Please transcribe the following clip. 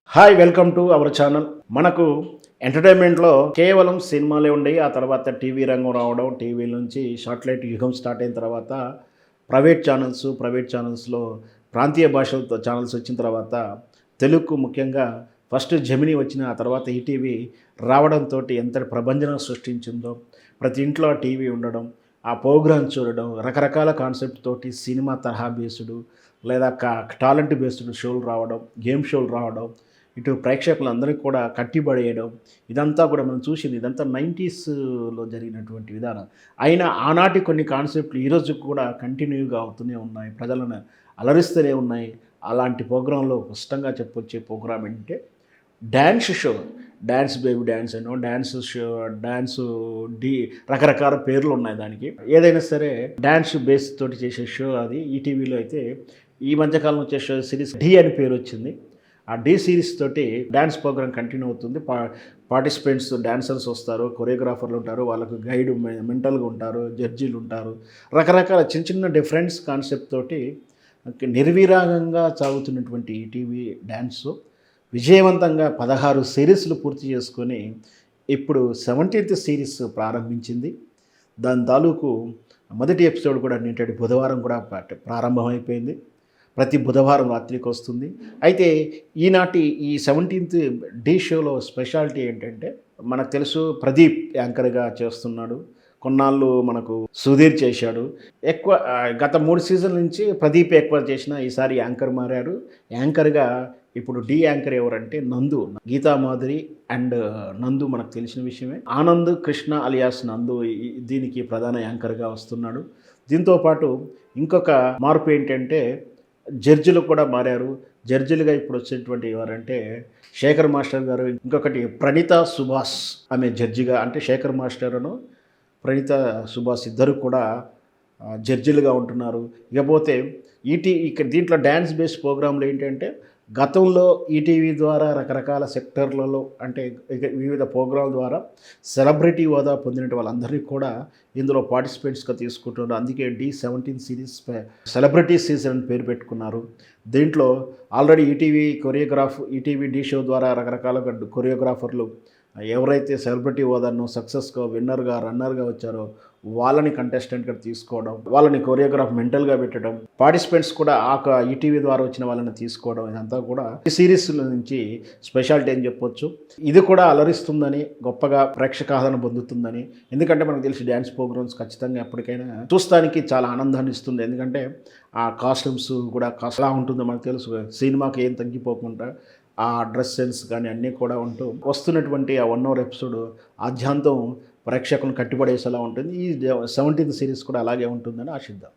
Hi, welcome to our channel. మనకు ఎంటర్టైన్మెంట్లో కేవలం సినిమాలే ఉండేవి. ఆ తర్వాత టీవీ రంగం రావడం, టీవీ నుంచి శాటిలైట్ యుగం స్టార్ట్ అయిన తర్వాత ప్రైవేట్ ఛానల్స్లో ప్రాంతీయ భాషలతో ఛానల్స్ వచ్చిన తర్వాత తెలుగుకు ముఖ్యంగా ఫస్ట్ జెమినీ వచ్చిన ఆ తర్వాత ఈటీవీ రావడంతో ఎంతటి ప్రభంజనం సృష్టించిందో, ప్రతి ఇంట్లో టీవీ ఉండడం, ఆ ప్రోగ్రామ్ చూడడం, రకరకాల కాన్సెప్ట్ తోటి సినిమా తరహా బేస్డ్ లేదా టాలెంట్ బేస్డ్ షోలు రావడం, గేమ్ షోలు రావడం, ఇటు ప్రేక్షకులందరికీ కూడా కట్టిబడేయడం, ఇదంతా కూడా మనం చూసింది. ఇదంతా 90స్లో జరిగినటువంటి విధానం. అయినా ఆనాటి కొన్ని కాన్సెప్ట్లు ఈరోజు కూడా కంటిన్యూగా అవుతూనే ఉన్నాయి, ప్రజలను అలరిస్తూనే ఉన్నాయి. అలాంటి ప్రోగ్రాంలో స్పష్టంగా చెప్పొచ్చే ప్రోగ్రామ్ ఏంటంటే dance show. Dance baby dance అనో, డ్యాన్స్ షో, డ్యాన్సు రకరకాల పేర్లు ఉన్నాయి దానికి. ఏదైనా సరే డ్యాన్స్ బేస్ తోటి చేసే షో అది. ఈటీవీలో అయితే ఈ మధ్యకాలం వచ్చే షో సిరీస్ డి అని పేరు వచ్చింది. ఆ డి సిరీస్ తోటి డ్యాన్స్ ప్రోగ్రామ్ కంటిన్యూ అవుతుంది. పార్టిసిపెంట్స్ డ్యాన్సర్స్ వస్తారు, కొరియోగ్రాఫర్లు ఉంటారు, వాళ్ళకు గైడ్ మెంటల్గా ఉంటారు, జడ్జీలు ఉంటారు. రకరకాల చిన్న చిన్న డిఫరెన్స్ కాన్సెప్ట్ తోటి నిర్విరాగంగా సాగుతున్నటువంటి ఈటీవీ డ్యాన్స్ విజయవంతంగా 16 సిరీస్లు పూర్తి చేసుకొని ఇప్పుడు 17th సిరీస్ ప్రారంభించింది. దాని తాలూకు మొదటి ఎపిసోడ్ కూడా నిన్నటి బుధవారం కూడా ప్రారంభమైపోయింది. ప్రతి బుధవారం రాత్రికి వస్తుంది. అయితే ఈనాటి ఈ 17th డి షోలో స్పెషాలిటీ ఏంటంటే, మనకు తెలుసు ప్రదీప్ యాంకర్గా చేస్తున్నాడు. కొన్నాళ్ళు మనకు సుధీర్ చేశాడు. గత 3 సీజన్ల నుంచి ప్రదీప్ ఎక్కువ చేసిన ఈసారి యాంకర్ మారాడు. యాంకర్గా ఇప్పుడు డి యాంకర్ ఎవరంటే నందు, గీతామాధురి అండ్ నందు మనకు తెలిసిన విషయమే. ఆనంద్ కృష్ణ అలియాస్ నందు దీనికి ప్రధాన యాంకర్గా వస్తున్నాడు. దీంతోపాటు ఇంకొక మార్పు ఏంటంటే జడ్జిలు కూడా మారారు. జడ్జిలుగా ఇప్పుడు వచ్చేటువంటి ఎవరంటే శేఖర్ మాస్టర్ గారు, ఇంకొకటి ప్రణీత సుభాష్ ఆమె జడ్జిగా, అంటే శేఖర్ మాస్టర్ను ప్రణీత సుభాష్ ఇద్దరు కూడా జడ్జిలుగా ఉంటున్నారు. ఇకపోతే ఇక్కడ దీంట్లో డ్యాన్స్ బేస్డ్ ప్రోగ్రాంలు ఏంటంటే, గతంలో ఈటీవీ ద్వారా రకరకాల సెక్టర్లలో అంటే వివిధ ప్రోగ్రాంల ద్వారా సెలబ్రిటీ హోదా పొందిన వాళ్ళందరినీ కూడా ఇందులో పార్టిసిపేట్స్గా తీసుకుంటున్నారు. అందుకే డి17 సిరీస్ సెలబ్రిటీ సీజన్ అని పేరు పెట్టుకున్నారు. దీంట్లో ఆల్రెడీ ఈటీవీ డి షో ద్వారా రకరకాల కొరియోగ్రాఫర్లు ఎవరైతే సెలబ్రిటీ హోదాను సక్సెస్గా విన్నర్గా రన్నర్గా వచ్చారో వాళ్ళని కంటెస్టెంట్గా తీసుకోవడం, వాళ్ళని కొరియోగ్రాఫ్ మెంటల్గా పెట్టడం, పార్టిసిపెంట్స్ కూడా ఈటీవీ ద్వారా వచ్చిన వాళ్ళని తీసుకోవడం, ఇదంతా కూడా ఈ సిరీస్ నుంచి స్పెషాలిటీ అని చెప్పొచ్చు. ఇది కూడా అలరిస్తుందని, గొప్పగా ప్రేక్షక ఆదరణ పొందుతుందని. ఎందుకంటే మనకు తెలిసి డ్యాన్స్ ప్రోగ్రామ్స్ ఖచ్చితంగా ఎప్పటికైనా చూస్తానికి చాలా ఆనందాన్ని ఇస్తుంది. ఎందుకంటే ఆ కాస్ట్యూమ్స్ కూడా ఎలా ఉంటుందో మనకు తెలుసు. సినిమాకి ఏం తగ్గిపోకుండా ఆ డ్రెస్ సెన్స్ కానీ అన్నీ కూడా ఉంటూ వస్తున్నటువంటి ఆ 1 hour ఎపిసోడ్ ఆద్యాంతం ప్రేక్షకులను కట్టిపడేసేలా ఉంటుంది. ఈ 17th సిరీస్ కూడా అలాగే ఉంటుందని ఆశిద్దాం.